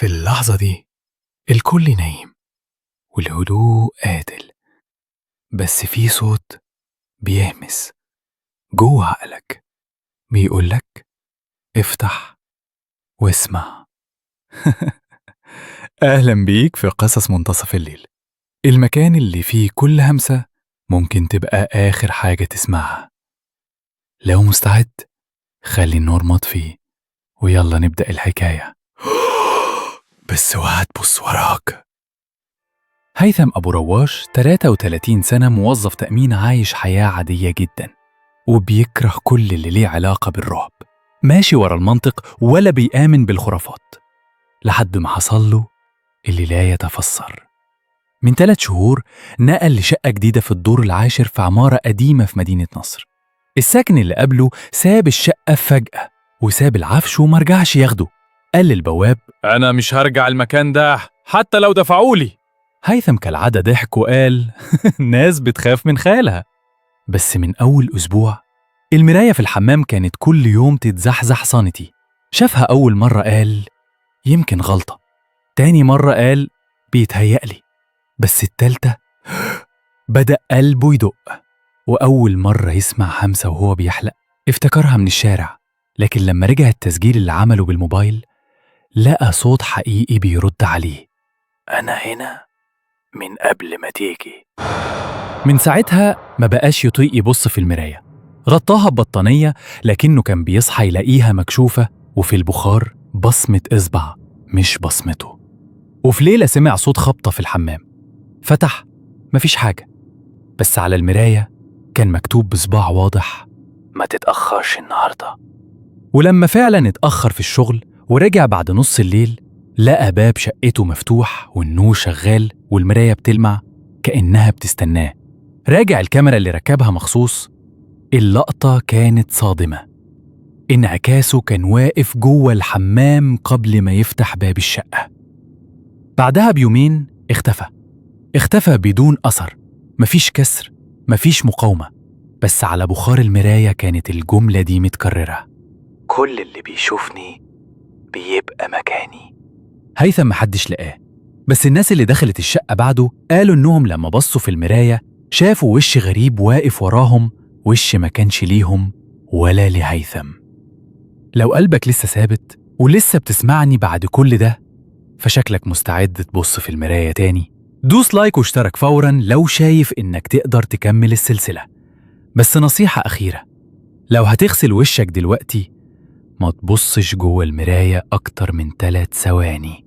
في اللحظة دي الكل نايم والهدوء قاتل، بس في صوت بيهمس جوه عقلك بيقولك افتح واسمع. أهلا بيك في قصص منتصف الليل، المكان اللي فيه كل همسة ممكن تبقى آخر حاجة تسمعها. لو مستعد خلي النور مطفي ويلا نبدأ الحكاية. بس اوعى تبص وراك. هيثم أبو رواش 33 سنة، موظف تأمين عايش حياة عادية جدا وبيكره كل اللي ليه علاقة بالرعب، ماشي ورا المنطق ولا بيآمن بالخرافات، لحد ما حصل له اللي لا يتفسر. من 3 شهور نقل لشقة جديدة في الدور العاشر في عمارة قديمة في مدينة نصر. الساكن اللي قبله ساب الشقة فجأة وساب العفش ومرجعش ياخده. قال للبواب أنا مش هرجع المكان ده حتى لو دفعولي. هيثم كالعادة ضحك وقال ناس بتخاف من خيالها. بس من أول أسبوع المراية في الحمام كانت كل يوم تتزحزح صانتي. شافها أول مرة قال يمكن غلطة، تاني مرة قال بيتهيألي، بس التالتة بدأ قلبه يدق. وأول مرة يسمع همسة وهو بيحلق افتكرها من الشارع، لكن لما رجع التسجيل اللي عمله بالموبايل لقى صوت حقيقي بيرد عليه: أنا هنا من قبل ما تيجي. من ساعتها ما بقاش يطيق يبص في المراية، غطاها ببطانية، لكنه كان بيصحى يلاقيها مكشوفة وفي البخار بصمة إصبع مش بصمته. وفي ليلة سمع صوت خبطة في الحمام، فتح، مفيش حاجة، بس على المراية كان مكتوب بصباع واضح: ما تتأخرش النهاردة. ولما فعلا اتأخر في الشغل ورجع بعد نص الليل لقى باب شقته مفتوح والنور شغال والمراية بتلمع كأنها بتستناه. راجع الكاميرا اللي ركبها مخصوص، اللقطة كانت صادمة. انعكاسه كان واقف جوه الحمام قبل ما يفتح باب الشقة. بعدها بيومين اختفى بدون أثر، مفيش كسر، مفيش مقاومة، بس على بخار المراية كانت الجملة دي متكررة: كل اللي بيشوفني بيبقى مكاني. هيثم محدش لقاه، بس الناس اللي دخلت الشقة بعده قالوا إنهم لما بصوا في المراية شافوا وش غريب واقف وراهم، وش ما كانش ليهم ولا لهيثم. لو قلبك لسه ثابت ولسه بتسمعني بعد كل ده، فشكلك مستعد تبص في المراية تاني. دوس لايك واشترك فوراً لو شايف إنك تقدر تكمل السلسلة. بس نصيحة أخيرة، لو هتغسل وشك دلوقتي ما تبصش جوه المراية أكتر من 3 ثواني.